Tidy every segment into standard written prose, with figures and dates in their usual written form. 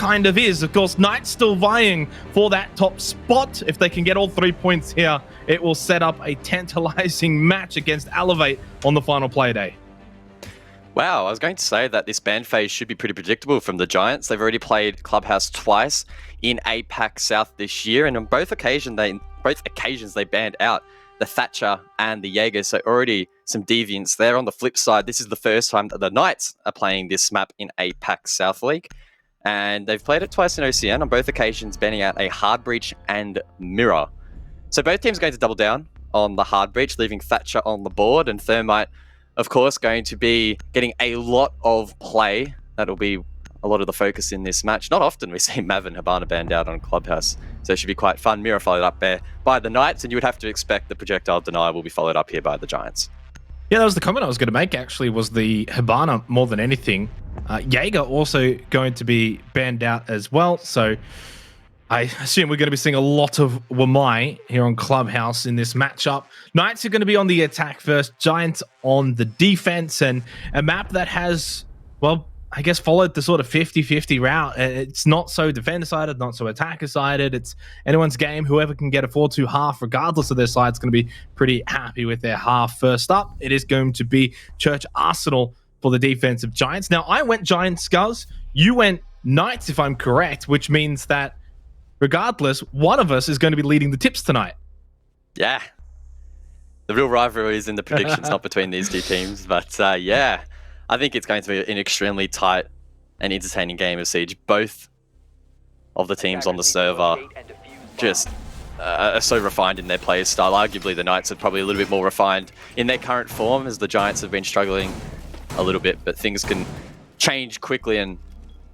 kind of is. Of course, Knights still vying for that top spot. If they can get all 3 points here, it will set up a tantalizing match against Elevate on the final play day. Wow, I was going to say that this ban phase should be pretty predictable from the Giants. They've already played Clubhouse twice in APAC South this year, and on both occasions they banned out the Thatcher and the Jaeger, so already some deviance there. On the flip side, this is the first time that the Knights are playing this map in APAC South League, and they've played it twice in OCN, on both occasions banning out a Hard Breach and Mirror. So both teams are going to double down on the Hard Breach, leaving Thatcher on the board, and Thermite, of course, going to be getting a lot of play. That'll be a lot of the focus in this match. Not often we see Mav and Habana banned out on Clubhouse, so it should be quite fun. Mirror followed up there by the Knights, and you would have to expect the projectile denial will be followed up here by the Giants. Yeah, that was the comment I was going to make, actually, was the Habana more than anything. Jaeger also going to be banned out as well, so I assume we're going to be seeing a lot of Wamai here on Clubhouse in this matchup. Knights are going to be on the attack first, Giants on the defense, and a map that has, well, I guess followed the sort of 50-50 route. It's not so defender-sided, not so attacker-sided. It's anyone's game. Whoever can get a 4-2 half, regardless of their side, is going to be pretty happy with their half. First up, it is going to be Church Arsenal for the defensive Giants. Now, I went Giants, Scuzz. You went Knights, if I'm correct, which means that regardless, one of us is going to be leading the tips tonight. Yeah. The real rivalry is in the predictions, not between these two teams. But yeah, I think it's going to be an extremely tight and entertaining game of Siege. Both of the teams on the server just are so refined in their play style. Arguably, the Knights are probably a little bit more refined in their current form, as the Giants have been struggling a little bit. But things can change quickly, and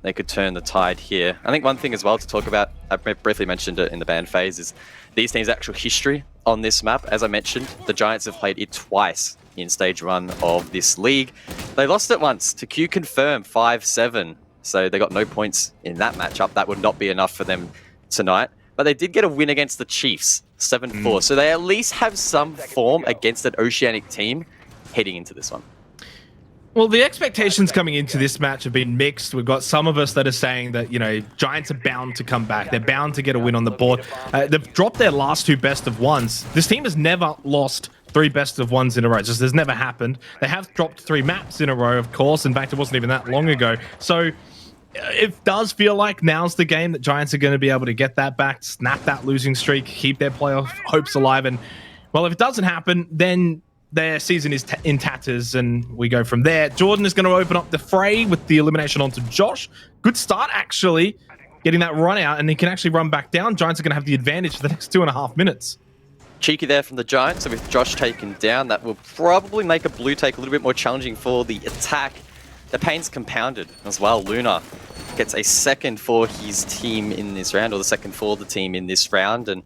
they could turn the tide here. I think one thing as well to talk about, I briefly mentioned it in the ban phase, is these teams' actual history on this map. As I mentioned, the Giants have played it twice in stage 1 of this league. They lost it once to Q Confirm 5-7, so they got no points in that matchup. That would not be enough for them tonight. But they did get a win against the Chiefs, 7-4. So they at least have some form against an Oceanic team heading into this one. Well, the expectations coming into this match have been mixed. We've got some of us that are saying that, you know, Giants are bound to come back. They're bound to get a win on the board. They've dropped their last 2 best of ones. This team has never lost 3 best of ones in a row. Just has never happened. They have dropped 3 maps in a row, of course. In fact, it wasn't even that long ago. So it does feel like now's the game that Giants are going to be able to get that back, snap that losing streak, keep their playoff hopes alive. And, well, if it doesn't happen, then their season is in tatters, and we go from there. Jordan is going to open up the fray with the elimination onto Josh. Good start, actually, getting that run out, and he can actually run back down. Giants are going to have the advantage for the next 2.5 minutes. Cheeky there from the Giants, so with Josh taken down, that will probably make a blue take a little bit more challenging for the attack. The pain's compounded as well. Luna gets a second for his team in this round, or the second for the team in this round, and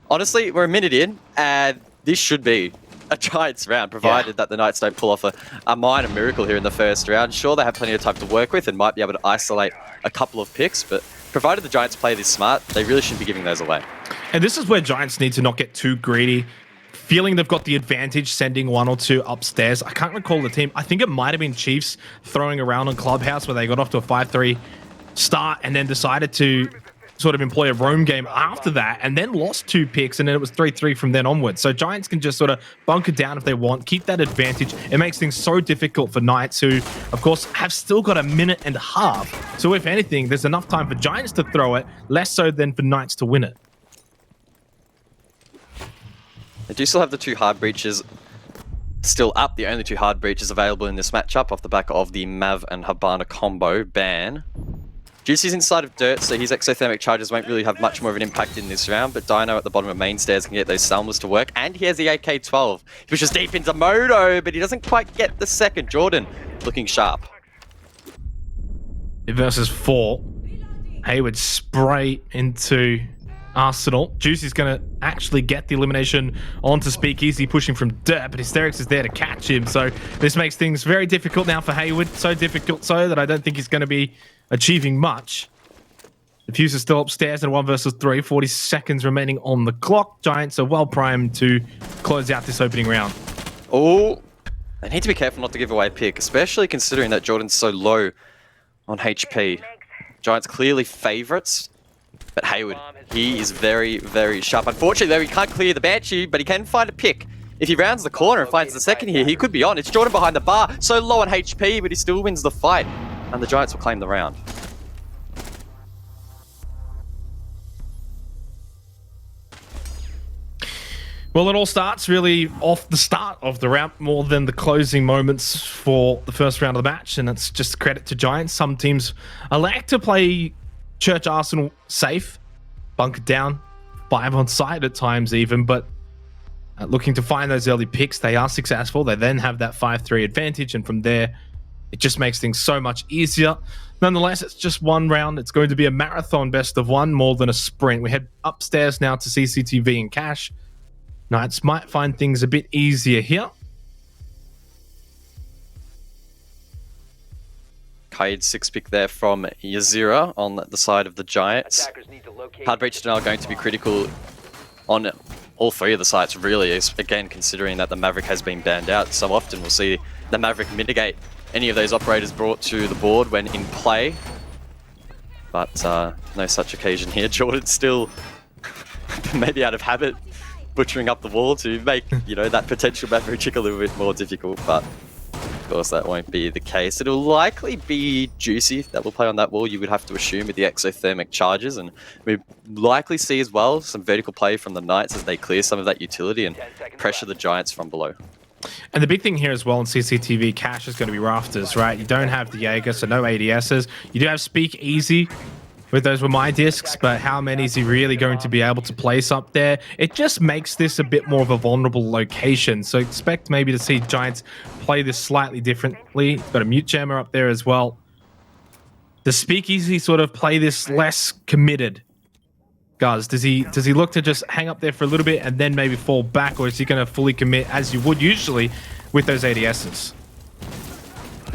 honestly, we're a minute in, and this should be a Giants round, provided that the Knights don't pull off a minor miracle here in the first round. Sure, they have plenty of time to work with and might be able to isolate a couple of picks, but provided the Giants play this smart, they really shouldn't be giving those away. And this is where Giants need to not get too greedy. Feeling they've got the advantage, sending 1 or 2 upstairs. I can't recall the team. I think it might have been Chiefs throwing around on Clubhouse, where they got off to a 5-3 start and then decided to sort of employ a roam game after that, and then lost 2 picks, and then it was 3-3 from then onwards. So Giants can just sort of bunker down if they want, keep that advantage. It makes things so difficult for Knights, who, of course, have still got a minute and a half. So if anything, there's enough time for Giants to throw it, less so than for Knights to win it. They do still have the 2 hard breaches still up, the only 2 hard breaches available in this matchup off the back of the Mav and Habana combo ban. Juicy's inside of dirt, so his exothermic charges won't really have much more of an impact in this round, but Dino at the bottom of main stairs can get those Salmas to work, and he has the AK-12. He pushes deep into Moto, but he doesn't quite get the second. Jordan looking sharp. Versus 4. Hayward spray into Arsenal. Juicy's going to actually get the elimination onto Speakeasy, pushing from dirt, but Hysterix is there to catch him, so this makes things very difficult now for Hayward. So difficult so that I don't think he's going to be achieving much. The Fuse is still upstairs in 1 versus 3, 40 seconds remaining on the clock. Giants are well primed to close out this opening round. Oh, they need to be careful not to give away a pick, especially considering that Jordan's so low on HP. Giants clearly favourites. But Hayward, he is very, very sharp. Unfortunately, though, he can't clear the Banshee, but he can find a pick. If he rounds the corner and finds the second here, he could be on. It's Jordan behind the bar, so low on HP, but he still wins the fight. And the Giants will claim the round. Well, it all starts really off the start of the round more than the closing moments for the first round of the match, and it's just credit to Giants. Some teams elect to play Church Arsenal safe, bunkered down, 5 on site at times even, but looking to find those early picks, they are successful. They then have that 5-3 advantage, and from there, it just makes things so much easier. Nonetheless, it's just one round. It's going to be a marathon best of one more than a sprint. We head upstairs now to CCTV and Cash. Knights might find things a bit easier here. Kaid 6 pick there from Yazira on the side of the Giants. Hard breach now going to be critical on all 3 of the sites, really. Again, considering that the Maverick has been banned out so often, we'll see the Maverick mitigate any of those operators brought to the board when in play. But no such occasion here. Jordan still maybe out of habit butchering up the wall to make, you know, that potential Maverick chick a little bit more difficult, but of course that won't be the case. It'll likely be Juicy that will play on that wall, you would have to assume, with the exothermic charges, and we likely see as well some vertical play from the Knights as they clear some of that utility and pressure the Giants from below. And the big thing here as well in CCTV, Cash is going to be rafters, right? You don't have the Jaeger, so no ADSs. You do have Speak Easy with those were my discs, but how many is he really going to be able to place up there? It just makes this a bit more of a vulnerable location. So expect maybe to see Giants play this slightly differently. Got a mute jammer up there as well. Does Speakeasy sort of play this less committed? Guys, does he look to just hang up there for a little bit and then maybe fall back, or is he going to fully commit as you would usually with those ADSs?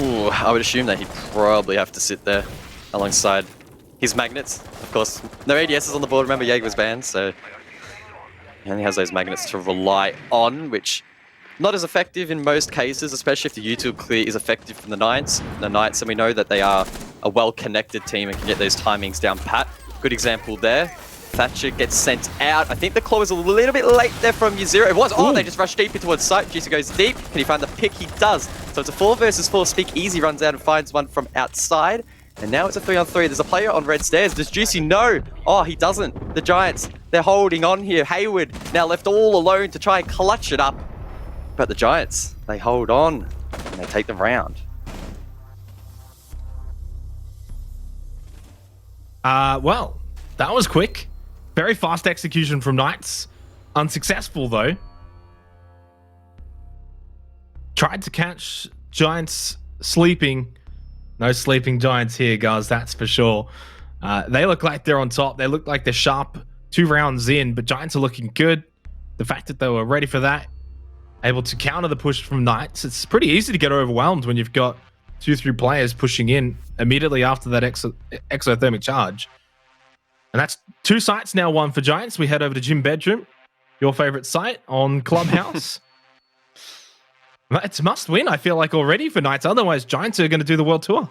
Ooh, I would assume that he'd probably have to sit there alongside his magnets. Of course, no ADSs on the board. Remember, Jaeger was banned, so he only has those magnets to rely on, which not as effective in most cases, especially if the util clear is effective from the Knights. And we know that they are a well-connected team and can get those timings down pat. Good example there. Thatcher gets sent out. I think the claw was a little bit late there from Yazira. It was. Oh, they just rushed deeper towards site. Juicy goes deep. Can he find the pick? He does. So it's a 4 versus 4. Speak Easy runs out and finds one from outside. And now it's a 3-on-3. There's a player on red stairs. Does Juicy know? Oh, he doesn't. The Giants, they're holding on here. Hayward now left all alone to try and clutch it up. But the Giants, they hold on and they take the round. Well, that was quick. Very fast execution from Knights. Unsuccessful, though. Tried to catch Giants sleeping. No sleeping Giants here, guys, that's for sure. They look like they're on top. They look like they're sharp 2 rounds in, but Giants are looking good. The fact that they were ready for that, able to counter the push from Knights, it's pretty easy to get overwhelmed when you've got 2-3 players pushing in immediately after that exothermic charge. And that's 2 sites now won for Giants. We head over to Gym Bedroom, your favorite site on Clubhouse. It's must win, I feel like, already for Knights. Otherwise, Giants are going to do the World Tour.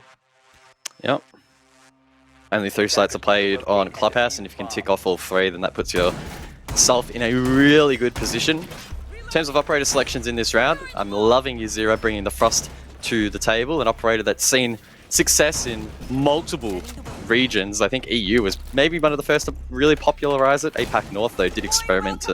Yep. Only 3 sites are played on Clubhouse, and if you can tick off all 3, then that puts yourself in a really good position. In terms of operator selections in this round, I'm loving Yazira bringing the Frost to the table, an operator that's seen success in multiple regions. I think EU was maybe one of the first to really popularize it. APAC North, though, did experiment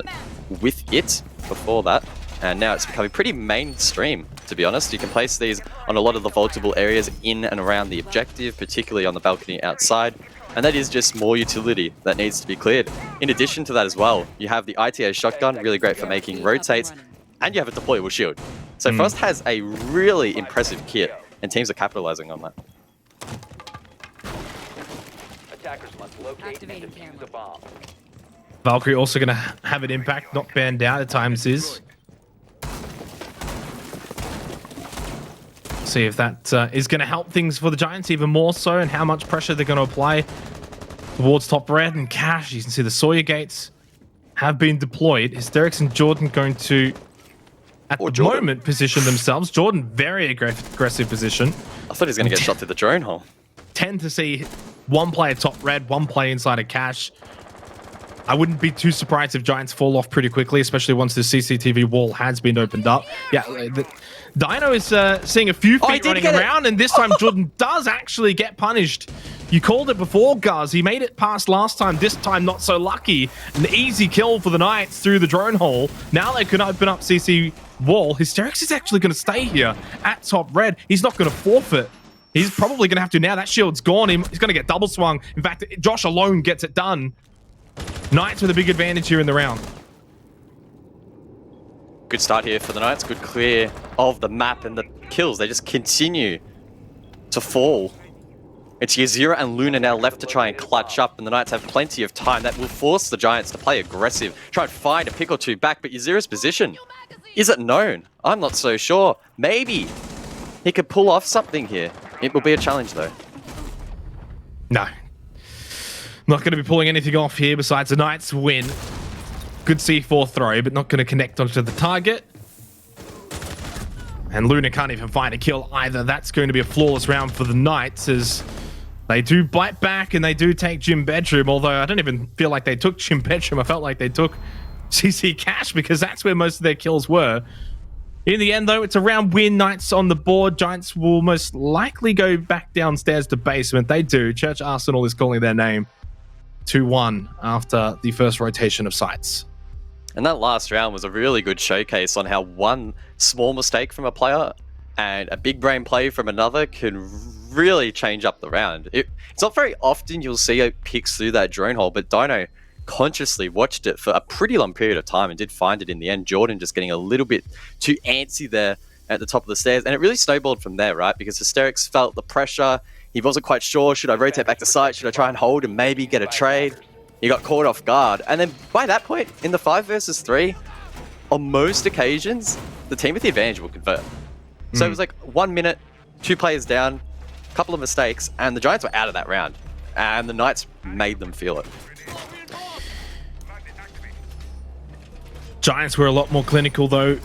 with it before that. And now it's becoming pretty mainstream, to be honest. You can place these on a lot of the vulnerable areas in and around the objective, particularly on the balcony outside. And that is just more utility that needs to be cleared. In addition to that as well, you have the ITA shotgun, really great for making rotates, and you have a deployable shield. So Frost has a really impressive kit, and teams are capitalizing on that. Attackers must locate and defuse the bomb. Valkyrie also going to have an impact, not banned out at times is. See if that is going to help things for the Giants even more so, and how much pressure they're going to apply towards top red and Cash. You can see the Sawyer gates have been deployed. Hysterics and Jordan going to, at the moment, position themselves. Jordan, very aggressive position. I thought he was going to get shot through the drone hole. Tend to see One player top red, one player inside of cash. I wouldn't be too surprised if Giants fall off pretty quickly, especially once the CCTV wall has been opened up. Yeah, Dino is seeing a few feet running around, and this time Jordan does actually get punished. You called it before, Guz. He made it past last time. This time, not so lucky. An easy kill for the Knights through the drone hole. Now they can open up CC wall. Hysterix is actually going to stay here at top red. He's not going to forfeit. He's probably going to have to now. That shield's gone. He's going to get double swung. In fact, Josh alone gets it done. Knights with a big advantage here in the round. Good start here for the Knights. Good clear of the map, and the kills, they just continue to fall. It's Yazira and Luna now left to try and clutch up, and the Knights have plenty of time. That will force the Giants to play aggressive, try and find a pick or two back, but Yazira's position, is it known? I'm not so sure. Maybe he could pull off something here. It will be a challenge, though. No. Not going to be pulling anything off here besides the Knights win. Good C4 throw, but not going to connect onto the target. And Luna can't even find a kill either. That's going to be a flawless round for the Knights as they do bite back and they do take Gym Bedroom, although I don't even feel like they took Gym Bedroom. I felt like they took CC Cash because that's where most of their kills were. In the end, though, it's a round win. Knights on the board. Giants will most likely go back downstairs to basement. They do. Church Arsenal is calling their name. 2-1 after the first rotation of sites. And that last round was a really good showcase on how one small mistake from a player and a big brain play from another can really change up the round. It's not very often you'll see it picks through that drone hole, but Dino consciously watched it for a pretty long period of time and did find it in the end. Jordan just getting a little bit too antsy there at the top of the stairs, and it really snowballed from there, right? Because Hysterix felt the pressure. He wasn't quite sure, should I rotate back to site? Should I try and hold and maybe get a trade? He got caught off guard. And then by that point, in the 5 versus 3, on most occasions, the team with the advantage will convert. So it was like 1 minute, 2 players down, a couple of mistakes, and the Giants were out of that round. And the Knights made them feel it. Giants were a lot more clinical, though,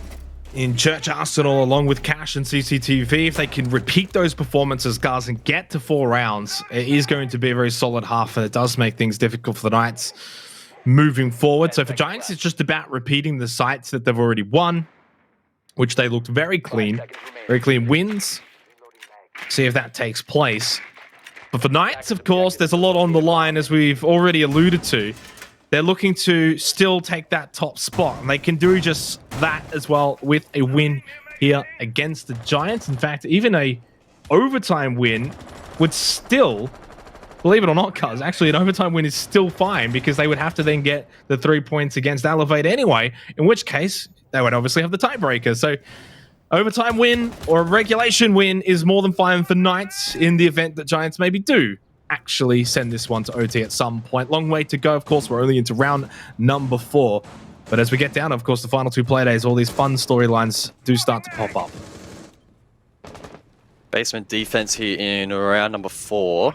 in Church Arsenal, along with Cash and CCTV. If they can repeat those performances, guys, and get to 4 rounds, it is going to be a very solid half, and it does make things difficult for the Knights moving forward. So for Giants, it's just about repeating the sites that they've already won, which they looked very clean wins. See if that takes place. But for Knights, of course, there's a lot on the line, as we've already alluded to. They're looking to still take that top spot, and they can do just that as well with a win here against the Giants. In fact, even a overtime win would still, believe it or not, cuz actually an overtime win is still fine, because they would have to then get the 3 points against Elevate anyway, in which case they would obviously have the tiebreaker. So overtime win or a regulation win is more than fine for Knights in the event that Giants maybe do actually send this one to OT at some point. Long way to go, of course. We're only into round number 4. But as we get down, of course, the final 2 play days, all these fun storylines do start to pop up. Basement defense here in round number 4.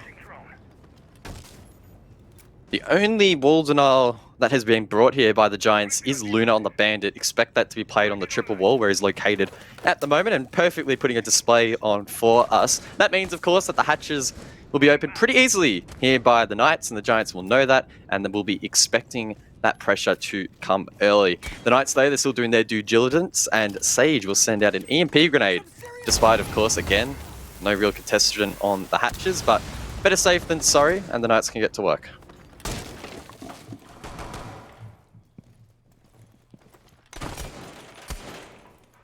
The only wall denial that has been brought here by the Giants is Luna on the Bandit. Expect that to be played on the triple wall where he's located at the moment, and perfectly putting a display on for us. That means, of course, that the hatches will be opened pretty easily here by the Knights, and the Giants will know that, and they will be expecting that pressure to come early. The Knights, though, they're still doing their due diligence, and Sage will send out an EMP grenade, despite, of course, again, no real contestant on the hatches, but better safe than sorry, and the Knights can get to work.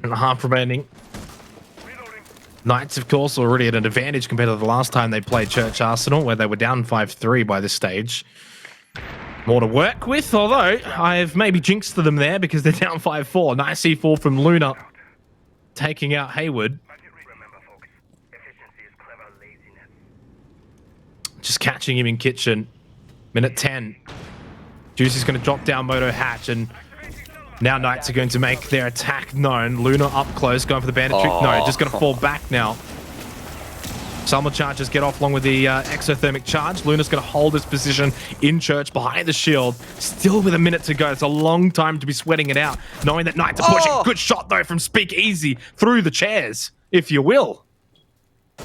And a half remaining. Knights, of course, already at an advantage compared to the last time they played Church Arsenal, where they were down 5-3 by this stage. More to work with, although I've maybe jinxed them there because they're down 5-4. Nice C4 from Luna, taking out Hayward. Just catching him in kitchen. Minute 10. Juicy's going to drop down Moto Hatch, and now Knights are going to make their attack known. Luna up close, going for the bandit trick. No, just going to fall back now. Summer charges get off along with the exothermic charge. Luna's going to hold his position in Church behind the shield. Still with a minute to go. It's a long time to be sweating it out, knowing that Knights are pushing. Good shot, though, from Speak Easy through the chairs, if you will.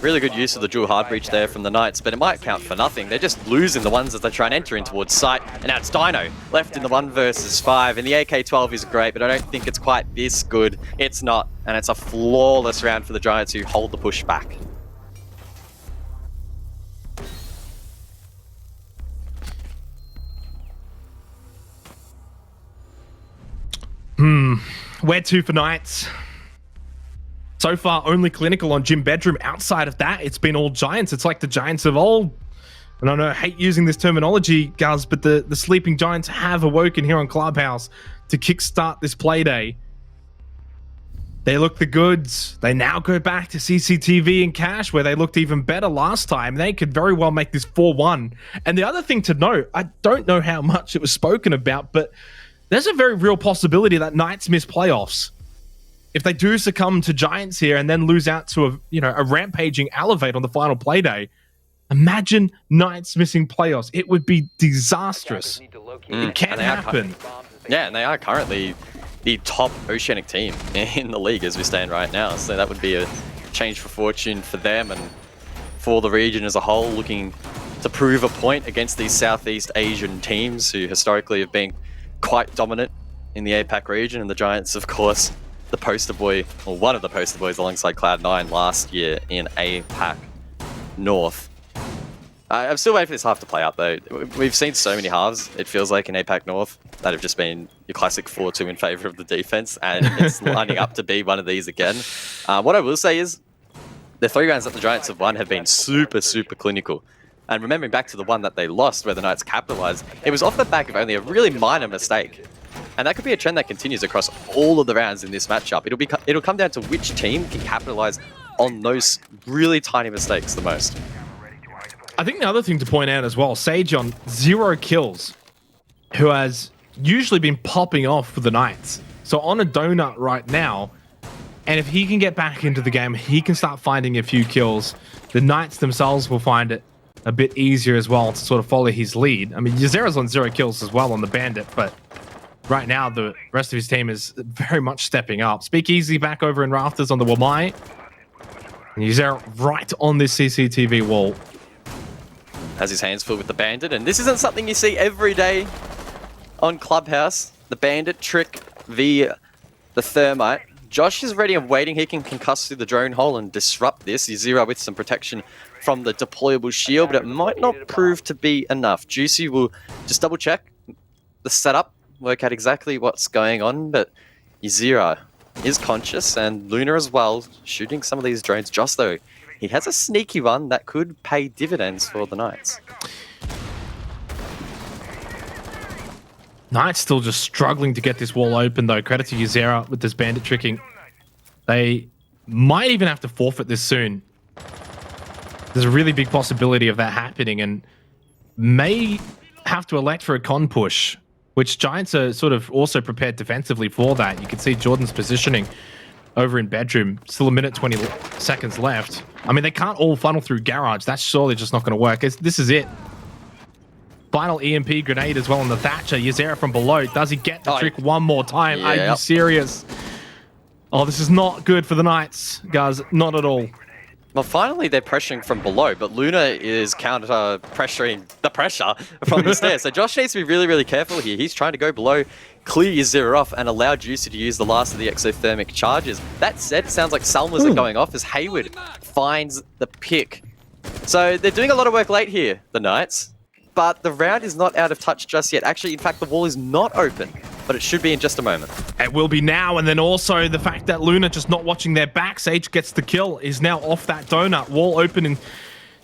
Really good use of the dual hard breach there from the Knights, but it might count for nothing. They're just losing the ones as they try and enter in towards site. And now it's Dino left in the 1 versus 5. And the AK-12 is great, but I don't think it's quite this good. It's not. And it's a flawless round for the Giants who hold the push back. Where to for Knights? So far, only clinical on Gym Bedroom. Outside of that, it's been all Giants. It's like the Giants of old. And I know I hate using this terminology, Guz, but the sleeping Giants have awoken here on Clubhouse to kickstart this playday. They look the goods. They now go back to CCTV and Cash, where they looked even better last time. They could very well make this 4-1. And the other thing to note, I don't know how much it was spoken about, but there's a very real possibility that Knights miss playoffs. If they do succumb to Giants here and then lose out to a rampaging Elevate on the final play day, imagine Knights missing playoffs. It would be disastrous. It can happen. Yeah, and they are currently the top Oceanic team in the league as we stand right now. So that would be a change for fortune for them and for the region as a whole, looking to prove a point against these Southeast Asian teams who historically have been quite dominant in the APAC region. And the Giants, of course, the poster boy, or one of the poster boys alongside Cloud9 last year in APAC North. I'm still waiting for this half to play out though. We've seen so many halves, it feels like, in APAC North that have just been your classic 4-2 in favor of the defense, and it's lining up to be one of these again. What I will say is the 3 rounds that the Giants have won have been super, super clinical. And remembering back to the one that they lost where the Knights capitalized, it was off the back of only a really minor mistake. And that could be a trend that continues across all of the rounds in this matchup. It'll come down to which team can capitalize on those really tiny mistakes the most. I think the other thing to point out as well, Sage on 0 kills, who has usually been popping off for the Knights. So on a donut right now, and if he can get back into the game, he can start finding a few kills. The Knights themselves will find it a bit easier as well to sort of follow his lead. I mean, Yazera's on 0 kills as well on the Bandit, but right now the rest of his team is very much stepping up. Speakeasy back over in Rafters on the Wamai. And Yazera right on this CCTV wall. Has his hands full with the Bandit, and this isn't something you see every day on Clubhouse. The Bandit trick via the Thermite. Josh is ready and waiting. He can concuss through the drone hole and disrupt this. He's 0 with some protection from the deployable shield, but it might not prove to be enough. Juicy will just double check the setup, work out exactly what's going on, but Zero is conscious, and Luna as well, shooting some of these drones. Josh, though, he has a sneaky one that could pay dividends for the Knights. Knights still just struggling to get this wall open, though. Credit to Yazera with this Bandit tricking. They might even have to forfeit this soon. There's a really big possibility of that happening, and may have to elect for a con push, which Giants are sort of also prepared defensively for that. You can see Jordan's positioning over in Bedroom. Still a minute 20 seconds left. I mean, they can't all funnel through Garage. That's surely just not going to work. This is it. Final EMP grenade as well on the Thatcher. Yazera from below. Does he get the trick one more time? Yeah. Are you serious? Oh, this is not good for the Knights, guys. Not at all. Well, finally they're pressuring from below, but Luna is counter-pressuring the pressure from the stairs. So Josh needs to be really, really careful here. He's trying to go below, clear your 0 off, and allow Juicy to use the last of the exothermic charges. That said, it sounds like Salmas are going off as Hayward finds the pick. So they're doing a lot of work late here, the Knights. But the round is not out of touch just yet. Actually, in fact, the wall is not open, but it should be in just a moment. It will be now, and then also the fact that Luna just not watching their back. Sage gets the kill, is now off that donut. Wall open in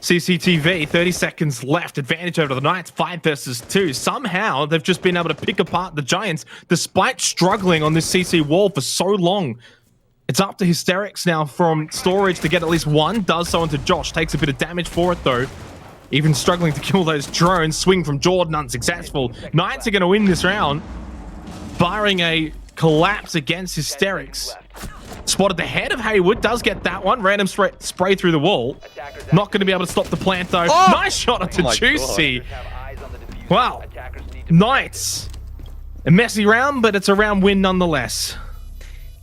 CCTV. 30 seconds left. Advantage over the Knights. 5 versus 2. Somehow, they've just been able to pick apart the Giants, despite struggling on this CC wall for so long. It's up to Hysterics now from Storage to get at least one. Does so into Josh. Takes a bit of damage for it, though. Even struggling to kill those drones. Swing from Jordan, unsuccessful. Knights are going to win this round, barring a collapse against Hysterics. Spotted the head of Hayward. Does get that one. Random spray through the wall. Not going to be able to stop the plant, though. Oh! Nice shot onto Juicy. Wow. Knights. A messy round, but it's a round win nonetheless.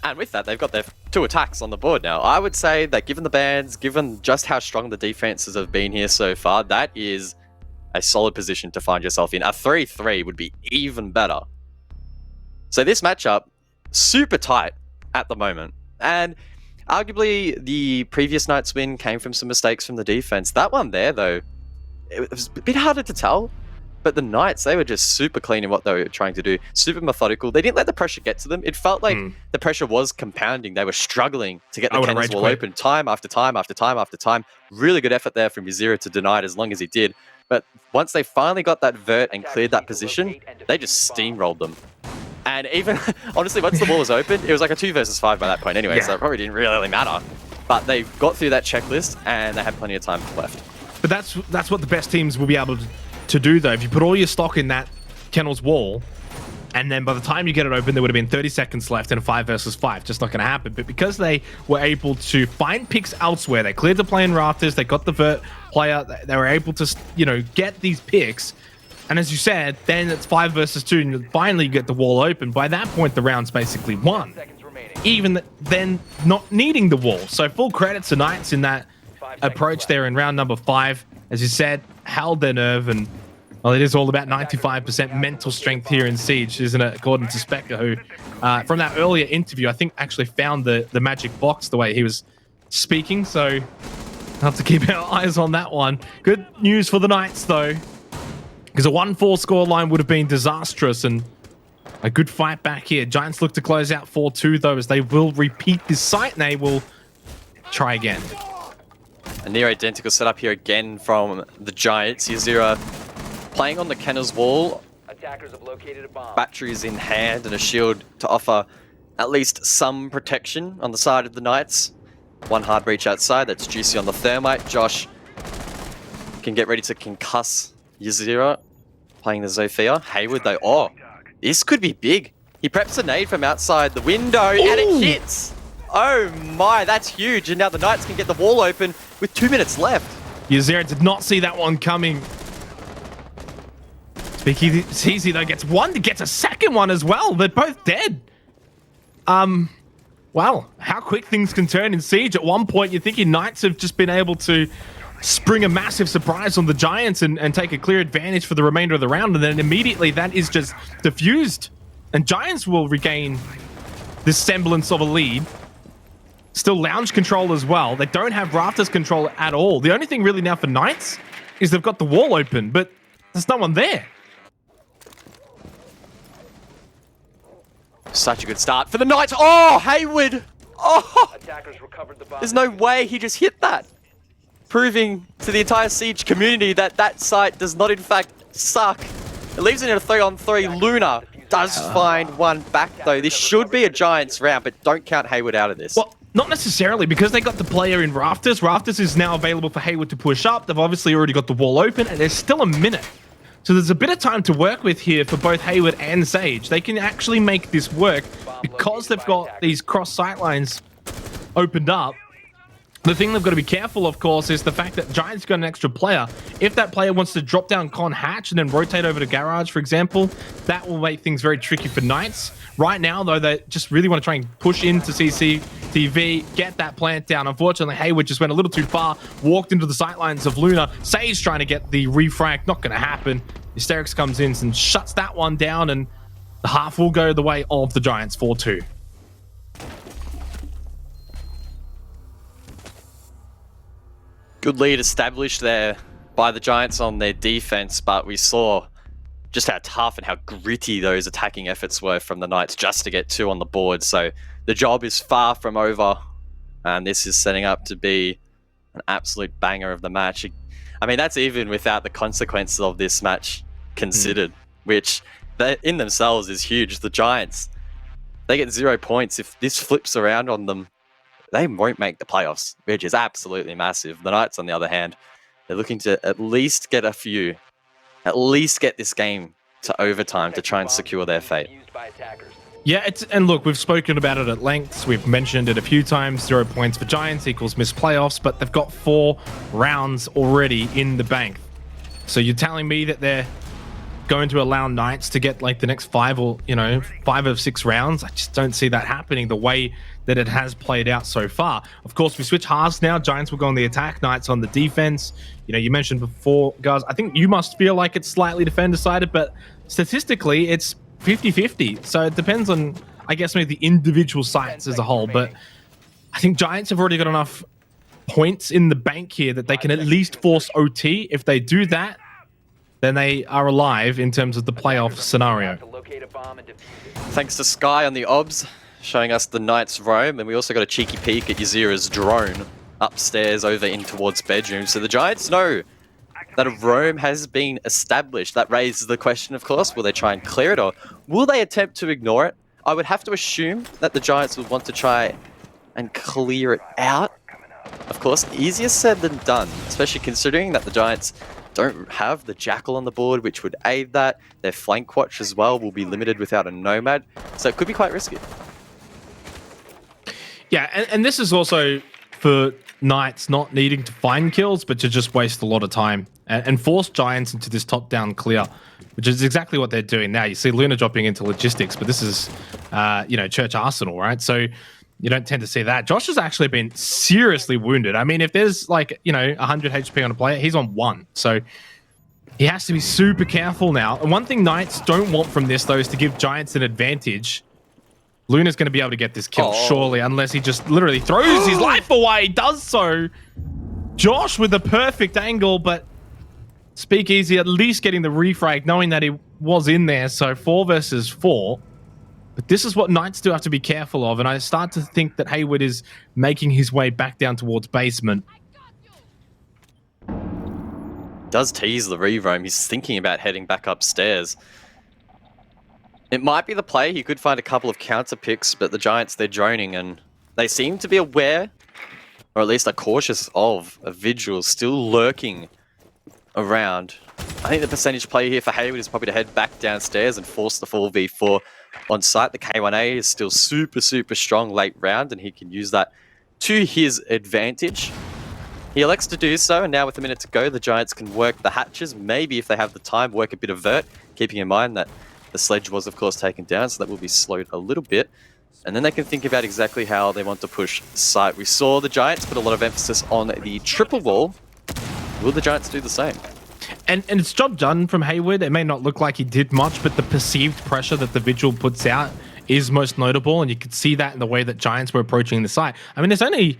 And with that, they've got their 2 attacks on the board now. I would say that given the bans, given just how strong the defenses have been here so far, that is a solid position to find yourself in. A 3-3 would be even better. So this matchup, super tight at the moment. And arguably the previous night's win came from some mistakes from the defense. That one there, though, it was a bit harder to tell. But the Knights, they were just super clean in what they were trying to do. Super methodical. They didn't let the pressure get to them. It felt like the pressure was compounding. They were struggling to get the cannons wall open time after time after time after time. Really good effort there from Yazira to deny it as long as he did. But once they finally got that vert and cleared that position, they just steamrolled them. And even, honestly, once the wall was open, it was like a 2 versus 5 by that point anyway, so it probably didn't really matter. But they got through that checklist and they had plenty of time left. But that's what the best teams will be able to do, though. If you put all your stock in that kennel's wall, and then by the time you get it open, there would have been 30 seconds left in a 5 versus 5. Just not going to happen. But because they were able to find picks elsewhere, they cleared the play in rafters, they got the vert player, they were able to, you know, get these picks. And as you said, then it's 5 versus 2, and you finally get the wall open. By that point, the round's basically won. Even then, not needing the wall. So full credit to Knights in that approach there in round number 5. As you said, held their nerve, and well, it is all about 95% mental strength here in Siege, isn't it? According to Specker, who, from that earlier interview, I think actually found the magic box the way he was speaking. So I'll have to keep our eyes on that one. Good news for the Knights, though, because a 1-4 scoreline would have been disastrous, and a good fight back here. Giants look to close out 4-2, though, as they will repeat this site, and they will try again. A near identical setup here again from the Giants. Yazira playing on the Kenner's wall. Attackers have located a bomb. Batteries in hand and a shield to offer at least some protection on the side of the Knights. One hard breach outside. That's Juicy on the thermite. Josh can get ready to concuss Yazira playing the Zofia. Hayward, though. Oh, this could be big. He preps a nade from outside the window and it hits. Oh my, that's huge. And now the Knights can get the wall open with 2 minutes left. Yazira did not see that one coming. Speakeasy, though, gets one, gets a second one as well. They're both dead. Wow, how quick things can turn in Siege. At one point, you're thinking Knights have just been able to spring a massive surprise on the Giants and take a clear advantage for the remainder of the round. And then immediately that is just diffused. And Giants will regain this semblance of a lead. Still lounge control as well. They don't have rafters control at all. The only thing really now for Knights is they've got the wall open, but there's no one there. Such a good start for the Knights. Oh, Hayward. Oh, Attackers recovered the bomb. there's no way he just hit that. Proving to the entire Siege community that that site does not in fact suck. It leaves it in a 3-on-3. Luna does find one back though. This should be a Giants round, but don't count Hayward out of this. Well, not necessarily, because they got the player in rafters. Rafters is now available for Hayward to push up. They've obviously already got the wall open, and there's still a minute. So there's a bit of time to work with here for both Hayward and Sage. They can actually make this work because they've got these cross sightlines opened up. The thing they've got to be careful, of course, is the fact that Giants got an extra player. If that player wants to drop down con hatch and then rotate over to garage, for example, that will make things very tricky for Knights. Right now, though, they just really want to try and push into CCTV, get that plant down. Unfortunately, Hayward just went a little too far, walked into the sightlines of Luna. Sage trying to get the refrag, not going to happen. Hysterics comes in and shuts that one down, and the half will go the way of the Giants, 4-2. Good lead established there by the Giants on their defense, but we saw just how tough and how gritty those attacking efforts were from the Knights just to get 2 on the board. So the job is far from over, and this is setting up to be an absolute banger of the match. I mean, that's even without the consequences of this match considered, which in themselves is huge. The Giants, they get 0 points. If this flips around on them, they won't make the playoffs, which is absolutely massive. The Knights, on the other hand, they're looking to at least get a few, at least get this game to overtime to try and secure their fate. Yeah, and look, we've spoken about it at length. We've mentioned it a few times. 0 points for Giants equals missed playoffs, but they've got 4 rounds already in the bank. So you're telling me that they're going to allow Knights to get like the next 5 or 5 of 6 rounds? I just don't see that happening. The way that it has played out so far. Of course, we switch halves now. Giants will go on the attack, Knights on the defense. You know, you mentioned before, guys, I think you must feel like it's slightly defender-sided, but statistically, it's 50-50. So it depends on, I guess, maybe the individual sites as a whole. But I think Giants have already got enough points in the bank here that they can at least force OT. If they do that, then they are alive in terms of the playoff scenario. Thanks to Sky on the obs, showing us the Knights roam, and we also got a cheeky peek at Yazira's drone upstairs over in towards bedroom. So the Giants know that a roam has been established. That raises the question, of course, will they try and clear it, or will they attempt to ignore it? I would have to assume that the Giants would want to try and clear it out. Of course, easier said than done, especially considering that the Giants don't have the Jackal on the board, which would aid that. Their flank watch as well will be limited without a Nomad, so it could be quite risky. Yeah, and this is also for Knights not needing to find kills, but to just waste a lot of time and force Giants into this top-down clear, which is exactly what they're doing now. You see Luna dropping into logistics, but this is, you know, Church Arsenal, right? So you don't tend to see that. Josh has actually been seriously wounded. I mean, if there's like, you know, 100 HP on a player, he's on 1. So he has to be super careful now. And one thing Knights don't want from this, though, is to give Giants an advantage. Luna's going to be able to get this kill, surely, unless he just literally throws his life away. He does so. Josh with the perfect angle, but Speakeasy at least getting the refrag, knowing that he was in there. So 4 versus 4. But this is what Knights do have to be careful of, and I start to think that Hayward is making his way back down towards basement. Does tease the re-roam. He's thinking about heading back upstairs. It might be the play. He could find a couple of counter picks, but the Giants, they're droning, and they seem to be aware, or at least are cautious of, a Vigil still lurking around. I think the percentage play here for Hayward is probably to head back downstairs and force the 4v4 on site. The K1A is still super, super strong late round, and he can use that to his advantage. He elects to do so, and now with a minute to go, the Giants can work the hatches. Maybe if they have the time, work a bit of vert, keeping in mind that the sledge was, of course, taken down, so that will be slowed a little bit. And then they can think about exactly how they want to push site. We saw the Giants put a lot of emphasis on the triple wall. Will the Giants do the same? And it's job done from Hayward. It may not look like he did much, but the perceived pressure that the Vigil puts out is most notable, and you could see that in the way that Giants were approaching the site. I mean, there's only,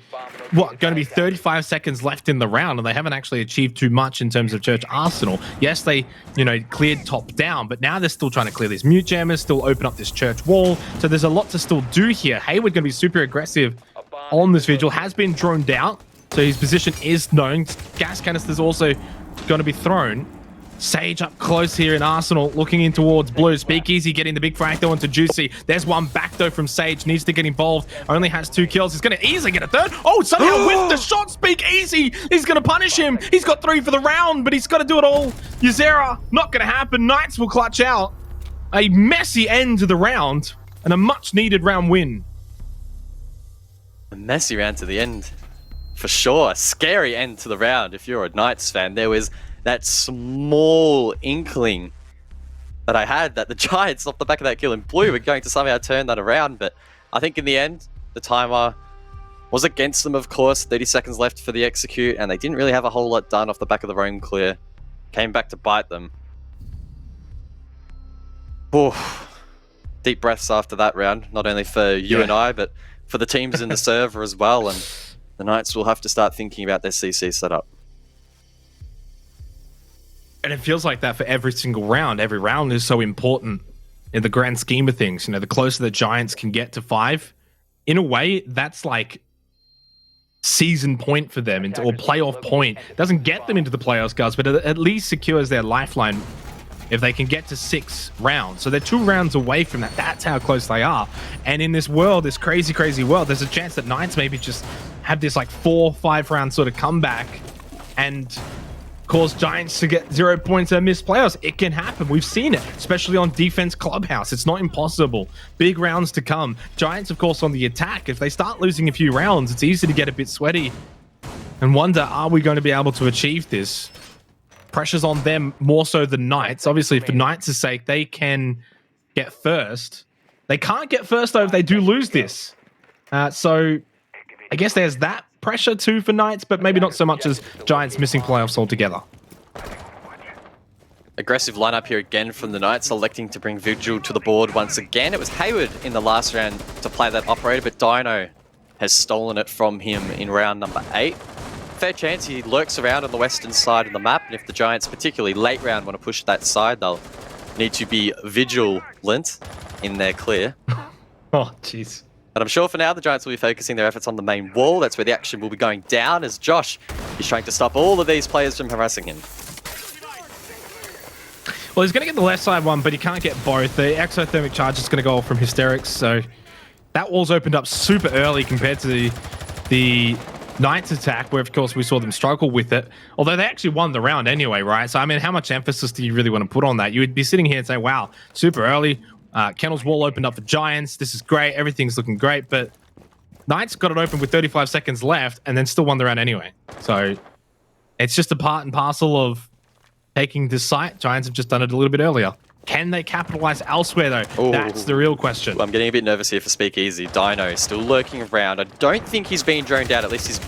what, going to be 35 seconds left in the round, and they haven't actually achieved too much in terms of Church Arsenal. Yes, they, you know, cleared top down, but now they're still trying to clear these mute jammers, still open up this church wall. So there's a lot to still do here. Hayward going to be super aggressive on this Vigil, has been droned out, so his position is known. Gas canisters also going to be thrown. Sage up close here in Arsenal, looking in towards blue. Speakeasy getting the big frag though onto Juicy. There's one back though from Sage, needs to get involved. Only has 2 kills. He's going to easily get a 3rd. Oh, somehow with the shot, Speakeasy. He's going to punish him. He's got 3 for the round, but he's got to do it all. Ysera, not going to happen. Knights will clutch out. A messy end to the round and a much needed round win. A messy round to the end, for sure. Scary end to the round if you're a Knights fan. There was that small inkling that I had that the Giants, off the back of that kill in blue, were going to somehow turn that around. But I think in the end, the timer was against them, of course. 30 seconds left for the execute, and they didn't really have a whole lot done off the back of the roam clear. Came back to bite them. Oof. Deep breaths after that round, not only for you and I, but for the teams in the server as well. And the Knights will have to start thinking about their CC setup. And it feels like that for every single round. Every round is so important in the grand scheme of things. You know, the closer the Giants can get to 5, in a way, that's like season point for them, or playoff point. Doesn't get them into the playoffs, guys, but it at least secures their lifeline if they can get to 6 rounds. So they're 2 rounds away from that. That's how close they are. And in this world, this crazy, crazy world, there's a chance that Knights maybe just have this like 4-5 round sort of comeback and cause Giants to get 0 points and miss playoffs. It can happen. We've seen it, especially on Defense Clubhouse. It's not impossible. Big rounds to come. Giants, of course, on the attack. If they start losing a few rounds, it's easy to get a bit sweaty and wonder, are we going to be able to achieve this? Pressure's on them more so than Knights. Obviously, for Knights' sake, they can get first. They can't get first, though, if they do lose this. So I guess there's that pressure too for Knights, but maybe not so much as Giants missing playoffs altogether. Aggressive lineup here again from the Knights, electing to bring Vigil to the board once again. It was Hayward in the last round to play that operator, but Dino has stolen it from him in round number 8. Fair chance he lurks around on the western side of the map, and if the Giants, particularly late round, want to push that side, they'll need to be vigilant in their clear. Oh, jeez. But I'm sure for now the Giants will be focusing their efforts on the main wall. That's where the action will be going down, as Josh is trying to stop all of these players from harassing him. Well, he's going to get the left side one, but he can't get both. The exothermic charge is going to go off from Hysterics, so that wall's opened up super early compared to the Knights attack, where of course we saw them struggle with it. Although they actually won the round anyway, right? So I mean, how much emphasis do you really want to put on that? You would be sitting here and say, wow, super early. Kennel's wall opened up for Giants. This is great. Everything's looking great, but Knights got it open with 35 seconds left and then still won the round anyway. So it's just a part and parcel of taking this site. Giants have just done it a little bit earlier. Can they capitalize elsewhere, though? Ooh. That's the real question. I'm getting a bit nervous here for Speakeasy. Dino still lurking around. I don't think he's been droned out. At least his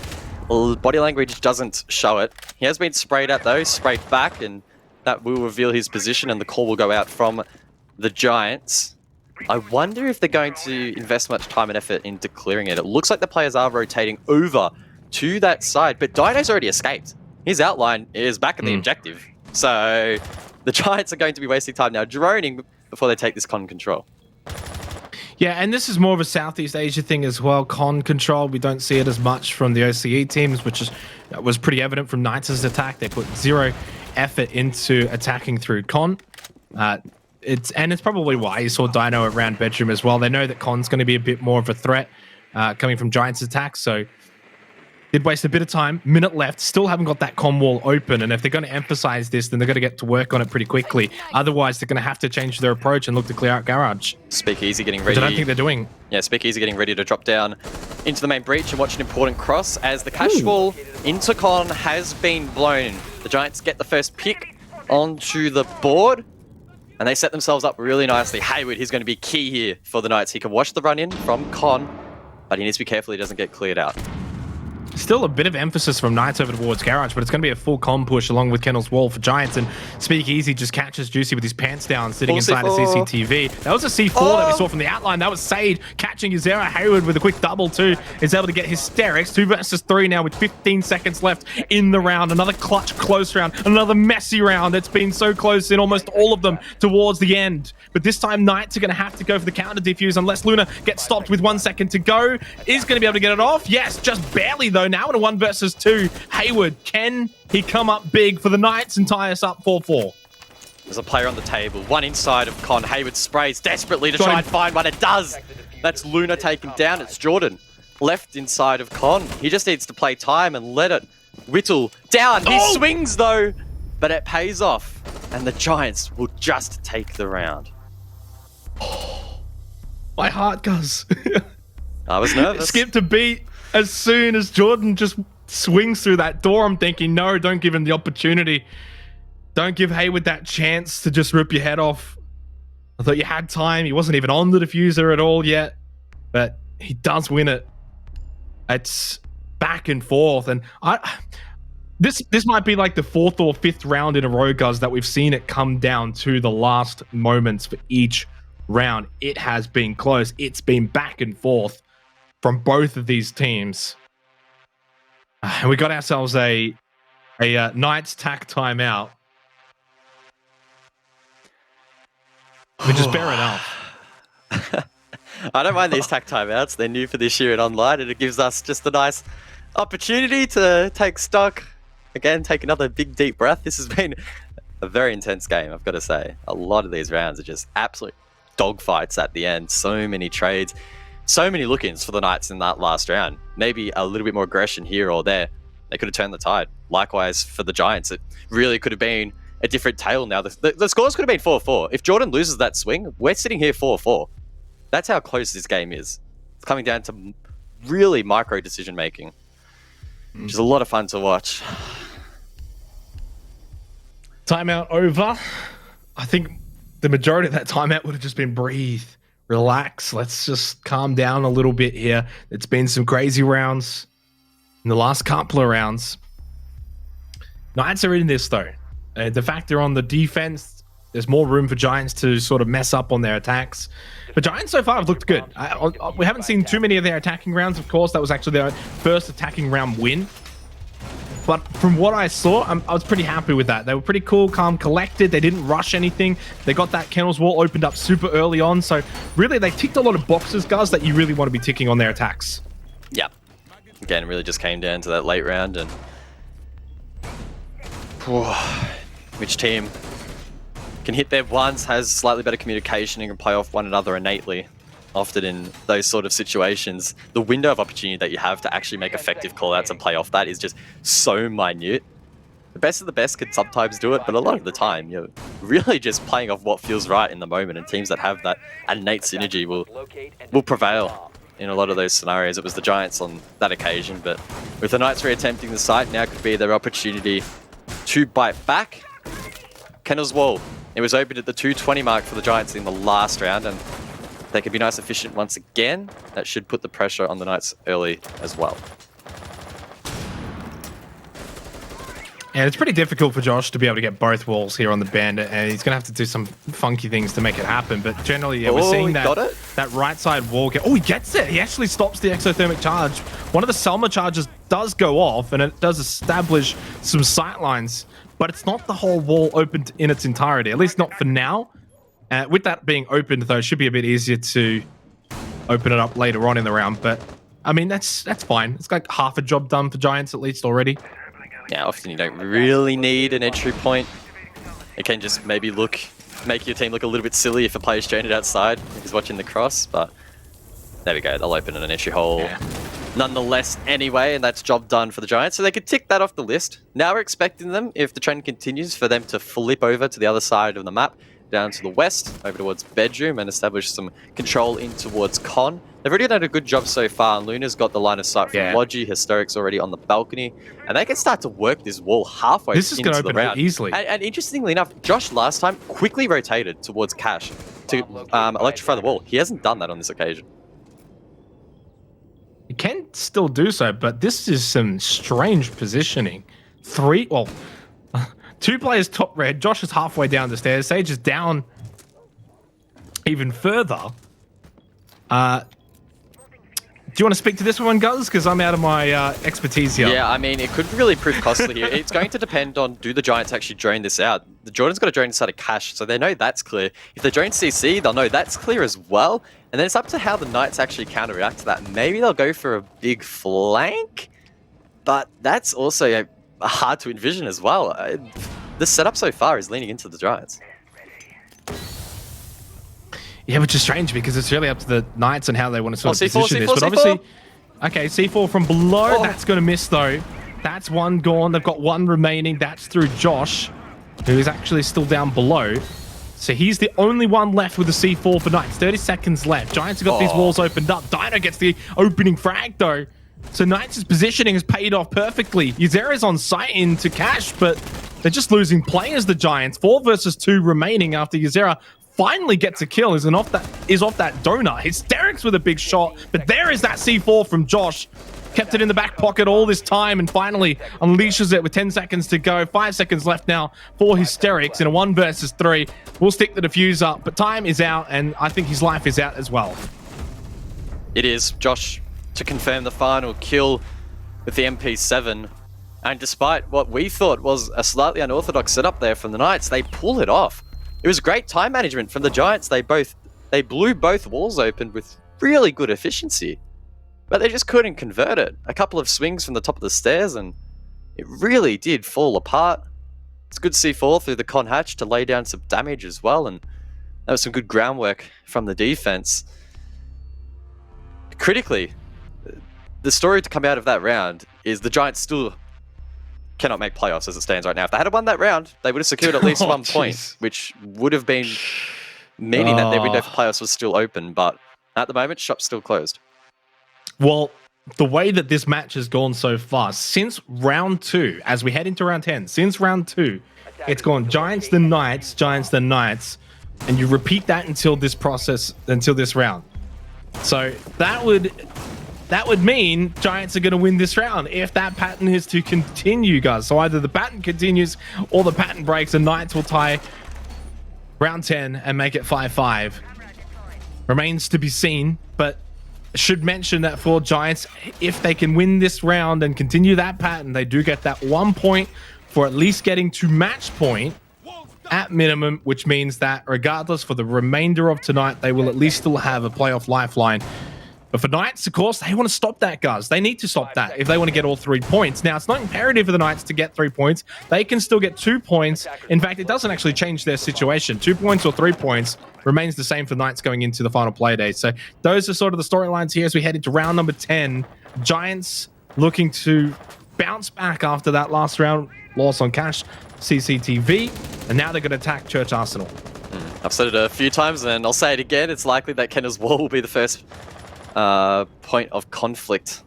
body language doesn't show it. He has been sprayed at, though, sprayed back, and that will reveal his position, and the call will go out from the Giants. I wonder if they're going to invest much time and effort into clearing it. It looks like the players are rotating over to that side, but Dino's already escaped. His outline is back at the objective. So the Giants are going to be wasting time now droning before they take this con control. Yeah, and this is more of a Southeast Asia thing as well. Con control, we don't see it as much from the OCE teams, which was pretty evident from Knights' attack. They put zero effort into attacking through con. It's probably why you saw Dino around bedroom as well. They know that Con's going to be a bit more of a threat coming from Giants' attack, so did waste a bit of time. Minute left, still haven't got that con wall open, and if they're going to emphasize this, then they're going to get to work on it pretty quickly. Otherwise, they're going to have to change their approach and look to clear out Garage. Speakeasy getting ready. Which I don't think they're doing. Yeah, Speakeasy getting ready to drop down into the main breach and watch an important cross as the cash wall into con has been blown. The Giants get the first pick onto the board, and they set themselves up really nicely. Hayward, he's going to be key here for the Knights. He can watch the run-in from con, but he needs to be careful he doesn't get cleared out. Still a bit of emphasis from Knights over towards Garage, but it's going to be a full con push along with Kennel's wall for Giants, and Speakeasy just catches Juicy with his pants down, sitting inside a CCTV. That was a C4 that we saw from the outline. That was Sade catching Yuzera. Hayward with a quick double too is able to get Hysterics. 2 versus 3 now with 15 seconds left in the round. Another clutch close round, another messy round. It's been so close in almost all of them towards the end. But this time Knights are going to have to go for the counter defuse unless Luna gets stopped with 1 second to go. Is going to be able to get it off. Yes, just barely though. Now in a 1 versus 2. Hayward, can he come up big for the Knights and tie us up 4-4? There's a player on the table. One inside of con. Hayward sprays desperately to try and find one. It does. That's Luna taken down. It's Jordan left inside of con. He just needs to play time and let it whittle down. He swings though, but it pays off. And the Giants will just take the round. My heart goes. I was nervous. Skipped a beat as soon as Jordan just swings through that door. I'm thinking, no, don't give him the opportunity. Don't give Hayward that chance to just rip your head off. I thought you had time. He wasn't even on the diffuser at all yet, but he does win it. It's back and forth, and this might be like the 4th or 5th round in a row, guys, that we've seen it come down to the last moments for each round. It has been close. It's been back and forth from both of these teams. And we got ourselves a Knights tack timeout. Which is fair enough. I don't mind these tack timeouts. They're new for this year in online, and it gives us just a nice opportunity to take stock. Again, take another big deep breath. This has been a very intense game, I've got to say. A lot of these rounds are just absolute dogfights at the end. So many trades. So many look-ins for the Knights in that last round. Maybe a little bit more aggression here or there. They could have turned the tide. Likewise for the Giants, it really could have been a different tale now. The scores could have been 4-4. If Jordan loses that swing, we're sitting here 4-4. That's how close this game is. It's coming down to really micro decision-making, which is a lot of fun to watch. Timeout over. I think the majority of that timeout would have just been breathe. relax. Let's just calm down a little bit here. It's been some crazy rounds in the last couple of rounds. Knights are in this though. The fact they're on the defense, there's more room for Giants to sort of mess up on their attacks. But Giants so far have looked good. We haven't seen too many of their attacking rounds, of course. That was actually their first attacking round win. But from what I saw, I was pretty happy with that. They were pretty cool, calm, collected. They didn't rush anything. They got that Kennel's Wall opened up super early on. So really, they ticked a lot of boxes, guys, that you really want to be ticking on their attacks. Yeah. Again, it really just came down to that late round and which team can hit their ones, has slightly better communication and can play off one another innately. Often in those sort of situations, the window of opportunity that you have to actually make effective callouts and play off that is just so minute. The best of the best can sometimes do it, but a lot of the time, you're really just playing off what feels right in the moment, and teams that have that innate synergy will prevail in a lot of those scenarios. It was the Giants on that occasion, but with the Knights reattempting the site, now could be their opportunity to bite back. Kennel's Wall, it was opened at the 220 mark for the Giants in the last round, and they could be nice efficient once again. That should put the pressure on the Knights early as well. And it's pretty difficult for Josh to be able to get both walls here on the Bandit, and he's going to have to do some funky things to make it happen. But generally, yeah, we're seeing that right side wall get... Oh, he gets it! He actually stops the exothermic charge. One of the Selma charges does go off, and it does establish some sight lines, but it's not the whole wall opened in its entirety, at least not for now. With that being opened, though, it should be a bit easier to open it up later on in the round. But, I mean, that's fine. It's like half a job done for Giants, at least, already. Yeah, often you don't really need an entry point. It can just maybe make your team look a little bit silly if a player's stranded outside if he's watching the cross. But there we go. They'll open an entry hole nonetheless anyway, and that's job done for the Giants. So they could tick that off the list. Now we're expecting them, if the trend continues, for them to flip over to the other side of the map, down to the west, over towards Bedroom, and establish some control in towards Con. They've already done a good job so far, and Luna's got the line of sight from Logi, Historic's already on the balcony, and they can start to work this wall halfway into the round. This is going to open easily. And interestingly enough, Josh last time quickly rotated towards Cash to electrify the wall. He hasn't done that on this occasion. He can still do so, but this is some strange positioning. Two players top red. Josh is halfway down the stairs. Sage is down even further. Do you want to speak to this one, Guz? Because I'm out of my expertise here. Yeah, I mean, it could really prove costly here. It's going to depend on, do the Giants actually drone this out? The Jordan's got to drone this out of Cash, so they know that's clear. If they drone CC, they'll know that's clear as well. And then it's up to how the Knights actually counter-react to that. Maybe they'll go for a big flank, but that's also hard to envision as well. The setup so far is leaning into the Giants. Yeah, which is strange because it's really up to the Knights and how they want to sort of C4, position C4, this. But C4. obviously, okay, C4 from below. That's going to miss though. That's one gone. They've got one remaining. That's through Josh, who is actually still down below. So he's the only one left with the C4 for Knights. 30 seconds left. Giants have got these walls opened up. Dino gets the opening frag though. So Knights' positioning has paid off perfectly. Yuzera's on site into Cash, but they're just losing players, the Giants. 4 versus 2 remaining after Yuzera finally gets a kill. Is off that donut. Hysterics with a big shot, but there is that C4 from Josh. Kept it in the back pocket all this time and finally unleashes it with 10 seconds to go. 5 seconds left now for Hysterics in a 1 versus 3. We'll stick the defuse up, but time is out and I think his life is out as well. It is. Josh to confirm the final kill with the MP7. And despite what we thought was a slightly unorthodox setup there from the Knights, they pull it off. It was great time management from the Giants. They blew both walls open with really good efficiency, but they just couldn't convert it. A couple of swings from the top of the stairs and it really did fall apart. It's good C4 through the con hatch to lay down some damage as well, and that was some good groundwork from the defense. Critically, the story to come out of that round is the Giants still cannot make playoffs as it stands right now. If they had won that round, they would have secured at least 1 point, which would have been meaning that their window for playoffs was still open. But at the moment, shop's still closed. Well, the way that this match has gone so far, since round 2, as we head into round 10, since round 2, it's gone Giants then Knights, Giants then Knights. and you repeat that until this round. So that would mean Giants are going to win this round if that pattern is to continue, guys. So either the pattern continues or the pattern breaks and Knights will tie round 10 and make it 5-5. Remains to be seen, but should mention that for Giants, if they can win this round and continue that pattern, they do get that 1 point for at least getting to match point at minimum, which means that regardless for the remainder of tonight, they will at least still have a playoff lifeline. But for Knights, of course, they want to stop that, guys. They need to stop that if they want to get all 3 points. Now, it's not imperative for the Knights to get 3 points. They can still get 2 points. In fact, it doesn't actually change their situation. 2 points or 3 points remains the same for Knights going into the final play day. So those are sort of the storylines here as we head into round number 10. Giants looking to bounce back after that last round loss on Cash CCTV. And now they're going to attack Church Arsenal. I've said it a few times and I'll say it again. It's likely that Kenner's Wall will be the first point of conflict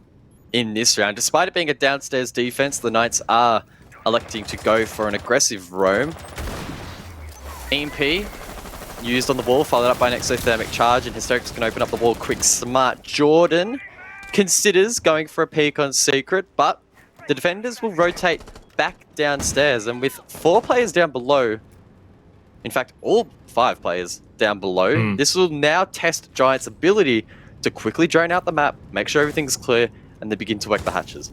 in this round. Despite it being a downstairs defense, the Knights are electing to go for an aggressive roam. EMP used on the wall, followed up by an exothermic charge, and Hysterics can open up the wall quick smart. Jordan considers going for a peek on Secret, but the defenders will rotate back downstairs, and with 4 players down below, in fact all 5 players down below, this will now test Giants' ability to quickly drone out the map, make sure everything's clear, and then begin to work the hatches.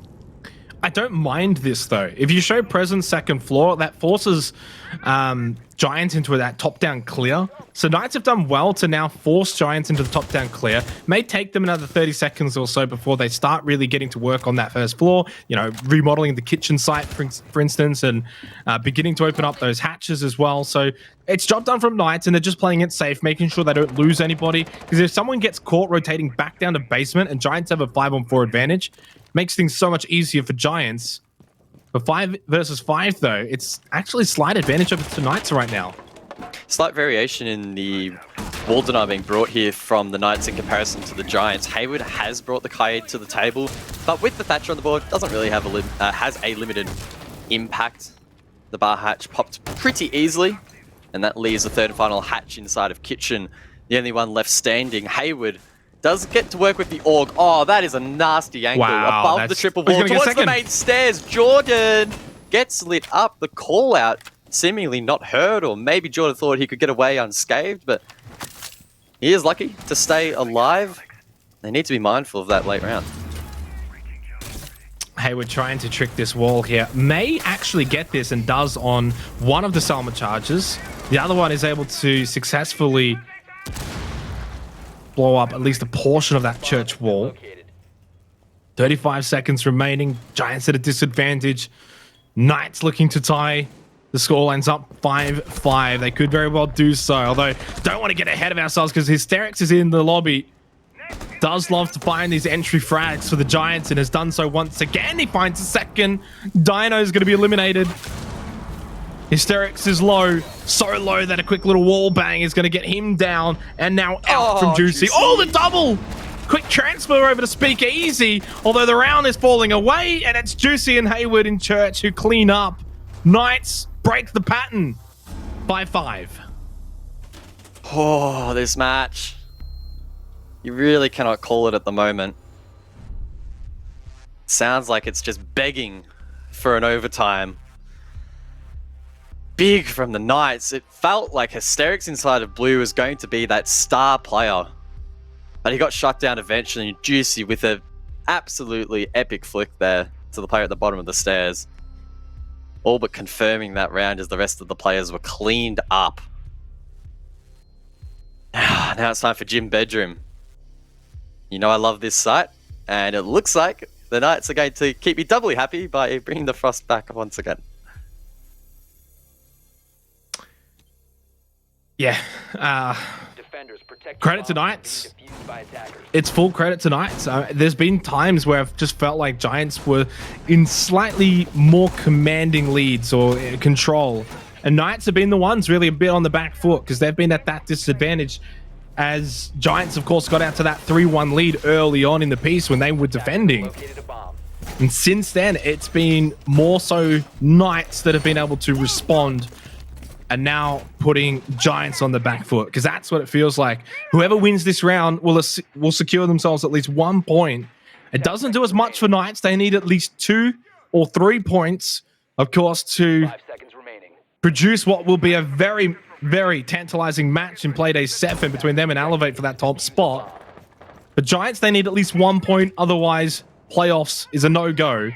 I don't mind this though. If you show presence second floor, that forces Giants into that top-down clear. So Knights have done well to now force Giants into the top-down clear. May take them another 30 seconds or so before they start really getting to work on that first floor. You know, remodeling the kitchen site, for instance, and beginning to open up those hatches as well. So it's job done from Knights, and they're just playing it safe, making sure they don't lose anybody. Because if someone gets caught rotating back down to basement and Giants have a 5-on-4 advantage, makes things so much easier for Giants. For 5 versus 5, though, it's actually slight advantage over to Knights right now. Slight variation in the wall deny being brought here from the Knights in comparison to the Giants. Hayward has brought the Kaid to the table, but with the Thatcher on the board, doesn't really have has a limited impact. The bar hatch popped pretty easily, and that leaves the third and final hatch inside of Kitchen, the only one left standing. Hayward does get to work with the AUG. Oh, that is a nasty angle above the triple wall towards the main stairs. Jordan gets lit up. The call out seemingly not heard, or maybe Jordan thought he could get away unscathed, but he is lucky to stay alive. They need to be mindful of that late round. Hayward trying to trick this wall here. May actually get this and does on one of the Salma charges. The other one is able to successfully blow up at least a portion of that church wall. 35 seconds remaining. Giants at a disadvantage. Knights looking to tie. The score ends up 5-5. They could very well do so, although don't want to get ahead of ourselves because Hysterics is in the lobby. Does love to find these entry frags for the Giants and has done so once again. He finds a second. Dino is going to be eliminated. Hysterics is low, so low that a quick little wall bang is going to get him down, and now out from Juicy. Oh, the double! Quick transfer over to Speakeasy, although the round is falling away, and it's Juicy and Hayward in Church who clean up. Knights break the pattern by 5. Oh, this match. You really cannot call it at the moment. Sounds like it's just begging for an overtime. Big from the Knights. It felt like Hysterics inside of blue was going to be that star player, but he got shut down eventually. Juicy with an absolutely epic flick there to the player at the bottom of the stairs, all but confirming that round as the rest of the players were cleaned up. Now it's time for Gym Bedroom. You know I love this site, and it looks like the Knights are going to keep me doubly happy by bringing the Frost back once again. Yeah. Credit to Knights. It's full credit to Knights. There's been times where I've just felt like Giants were in slightly more commanding leads or control. And Knights have been the ones really a bit on the back foot because they've been at that disadvantage as Giants, of course, got out to that 3-1 lead early on in the piece when they were defending. And since then, it's been more so Knights that have been able to respond are now putting Giants on the back foot, because that's what it feels like. Whoever wins this round will secure themselves at least 1 point. It doesn't do as much for Knights. They need at least 2 or 3 points, of course, to 5 seconds remaining. produce what will be a very, very tantalizing match in Playday 7 between them and Elevate for that top spot. But Giants, they need at least 1 point. Otherwise, playoffs is a no-go.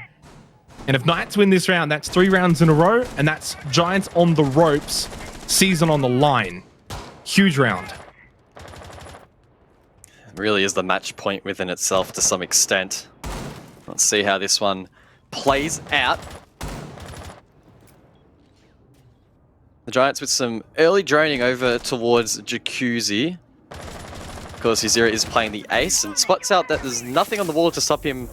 And if Knights win this round, that's 3 rounds in a row, and that's Giants on the ropes, season on the line. Huge round. It really is the match point within itself to some extent. Let's see how this one plays out. The Giants with some early droning over towards Jacuzzi. Of course, Uzira is playing the ace and spots out that there's nothing on the wall to stop him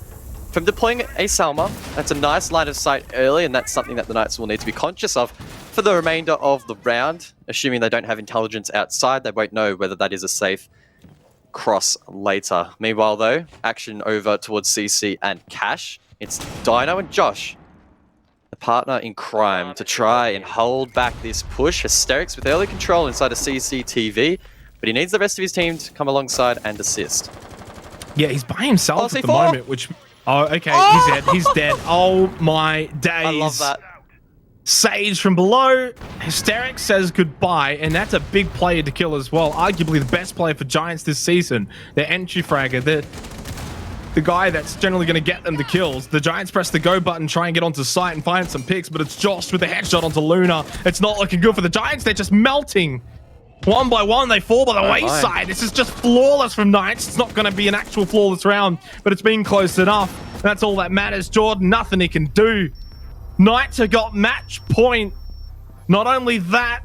from deploying a Salma. That's a nice line of sight early, and that's something that the Knights will need to be conscious of for the remainder of the round. Assuming they don't have intelligence outside, they won't know whether that is a safe cross later. Meanwhile, though, action over towards CC and Cash. It's Dino and Josh, the partner in crime, to try and hold back this push. Hysterics with early control inside a CCTV, but he needs the rest of his team to come alongside and assist. Yeah, he's by himself Oh, at the C4. moment, which... Oh, okay, he's dead. He's dead. Oh, my days. I love that. Sage from below. Hysterics says goodbye, and that's a big player to kill as well. Arguably the best player for Giants this season. Their entry fragger. The guy that's generally going to get them the kills. The Giants press the go button, try and get onto site and find some picks, but it's Josh with the headshot onto Luna. It's not looking good for the Giants. They're just melting. One by one, they fall by the wayside. This is just flawless from Knights. It's not going to be an actual flawless round, but it's been close enough. That's all that matters. Jordan, nothing he can do. Knights have got match point. Not only that,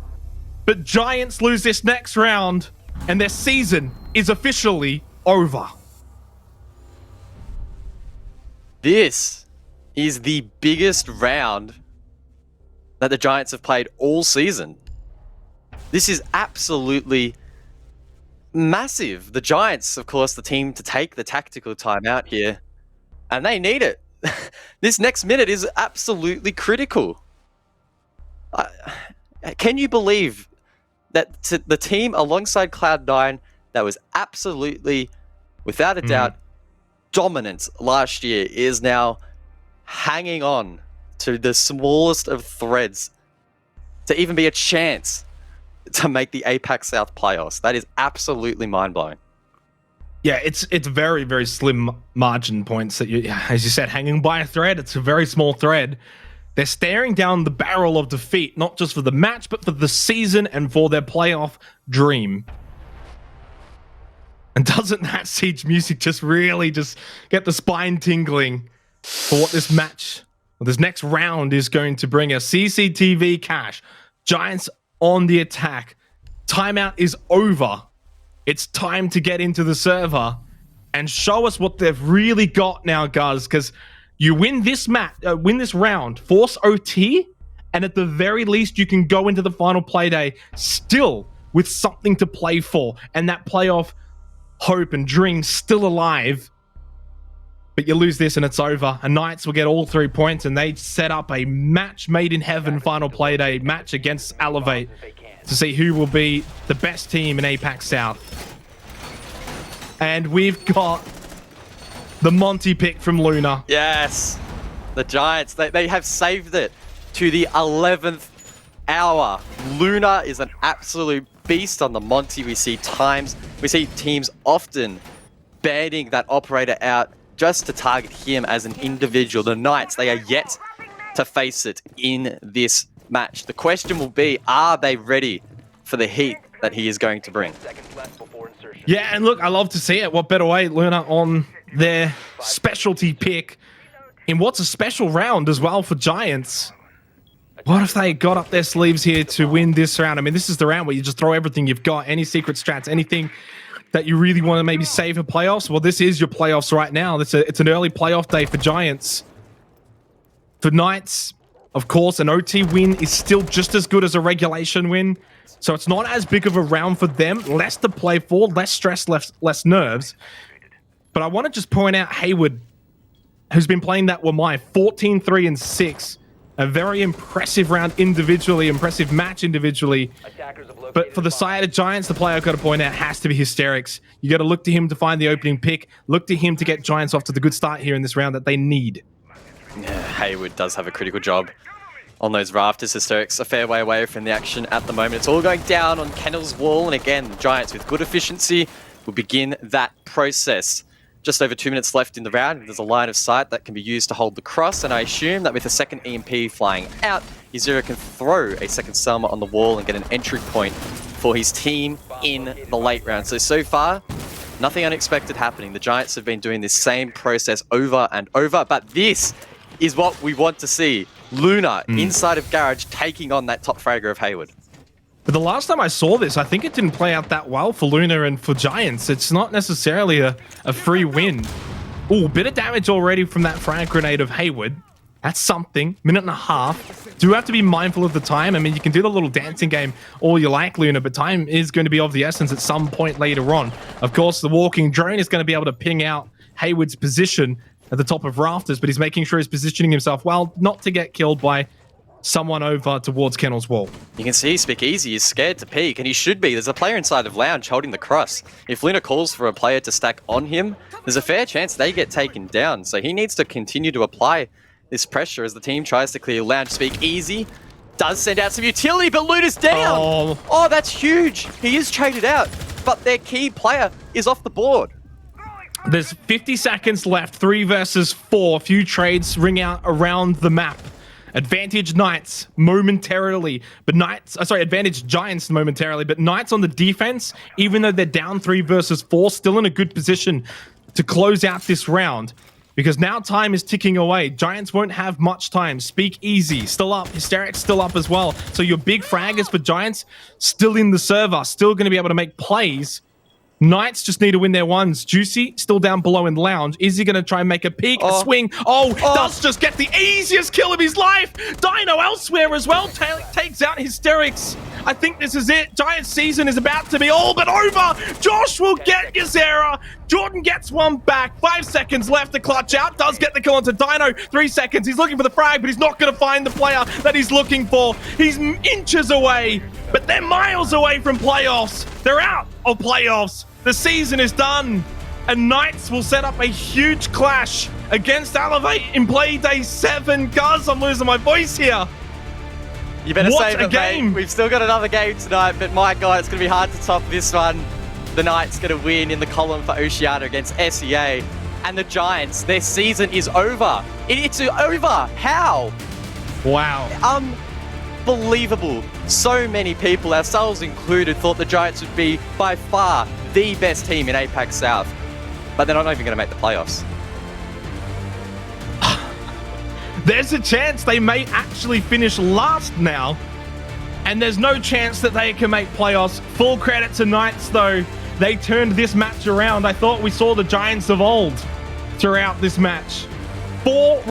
but Giants lose this next round, and their season is officially over. This is the biggest round that the Giants have played all season. This is absolutely massive. The Giants, of course, the team to take the tactical time out here, and they need it. This next minute is absolutely critical. Can you believe that the team alongside Cloud9 that was absolutely, without a doubt, dominant last year is now hanging on to the smallest of threads to even be a chance to make the APAC South playoffs? That is absolutely mind-blowing. Yeah, it's very, very slim margin points that you, as you said, hanging by a thread. It's a very small thread. They're staring down the barrel of defeat, not just for the match, but for the season and for their playoff dream. And doesn't that Siege music just really just get the spine tingling for what this match, or this next round is going to bring us? CCTV Cash, Giants on the attack. Timeout is over. It's time to get into the server and show us what they've really got now, guys, because you win this win this round, force OT, and at the very least you can go into the final play day still with something to play for, and that playoff hope and dream still alive. But you lose this and it's over. And Knights will get all 3 points, and they set up a match made in heaven final play day match against Elevate to see who will be the best team in APAC South. And we've got the Monty pick from Luna. Yes, the Giants, they have saved it to the 11th hour. Luna is an absolute beast on the Monty. We see teams often banning that operator out just to target him as an individual. The Knights, they are yet to face it in this match. The question will be, are they ready for the heat that he is going to bring? Yeah, and look, I love to see it. What better way, Luna on their specialty pick in what's a special round as well for Giants. What if they got up their sleeves here to win this round? I mean, this is the round where you just throw everything you've got, any secret strats, anything that you really want to maybe save for playoffs. Well, this is your playoffs right now. It's an early playoff day for Giants. For Knights, of course, an OT win is still just as good as a regulation win. So it's not as big of a round for them. Less to play for, less stress, less nerves. But I want to just point out Hayward, who's been playing that Wamai 14-3-6. A very impressive round individually, impressive match individually. Attackers have located But for the a bomb. side of Giants, the player I've got to point out has to be Hysterics. You got to look to him to find the opening pick. Look to him to get Giants off to the good start here in this round that they need. Yeah, Hayward does have a critical job on those rafters. Hysterics a fair way away from the action at the moment. It's all going down on Kennel's wall, and again, the Giants with good efficiency will begin that process. Just over 2 minutes left in the round. There's a line of sight that can be used to hold the cross, and I assume that with a second EMP flying out, Izura can throw a second Selma on the wall and get an entry point for his team in the late round. So far, nothing unexpected happening. The Giants have been doing this same process over and over, but this is what we want to see. Luna inside of Garage taking on that top fragger of Hayward. But the last time I saw this, I think it didn't play out that well for Luna and for Giants. It's not necessarily a free win. Ooh, bit of damage already from that frag grenade of Hayward. That's something. Minute and a half. Do have to be mindful of the time. I mean, you can do the little dancing game all you like, Luna, but time is going to be of the essence at some point later on. Of course, the walking drone is going to be able to ping out Hayward's position at the top of rafters, but he's making sure he's positioning himself well not to get killed by someone over towards Kennel's wall. You can see Speakeasy is scared to peek, and he should be. There's a player inside of Lounge holding the cross. If Luna calls for a player to stack on him, there's a fair chance they get taken down. So he needs to continue to apply this pressure as the team tries to clear Lounge. Speakeasy does send out some utility, but Luna's down. Oh, that's huge. He is traded out, but their key player is off the board. There's 50 seconds left, 3 versus 4. Few trades ring out around the map. Advantage Knights momentarily, but advantage Giants momentarily, but Knights on the defense, even though they're down 3 versus 4, still in a good position to close out this round. Because now time is ticking away. Giants won't have much time. Speakeasy still up. Hysterics still up as well. So your big fraggers for Giants still in the server, still going to be able to make plays. Knights just need to win their ones. Juicy still down below in Lounge. Is he going to try and make a peek, a swing? Does just get the easiest kill of his life. Dino elsewhere as well. Takes out Hysterics. I think this is it. Giants season is about to be all but over. Josh will get Yazera. Jordan gets one back. 5 seconds left to clutch out. Does get the kill onto Dino. 3 seconds. He's looking for the frag, but he's not going to find the player that he's looking for. He's inches away, but they're miles away from playoffs. They're out of playoffs. The season is done, and Knights will set up a huge clash against Elevate in play day 7. Guys, I'm losing my voice here. You better What save a it, game. mate. We've still got another game tonight, but my God, it's going to be hard to top this one. The Knights going to win in the column for Oceania against SEA, and the Giants, their season is over. It's over. How? Wow. Unbelievable. So many people, ourselves included, thought the Giants would be by far the best team in APAC South, but they're not even going to make the playoffs. There's a chance they may actually finish last now, and there's no chance that they can make playoffs. Full credit to Knights, though. They turned this match around. I thought we saw the Giants of old throughout this match. 4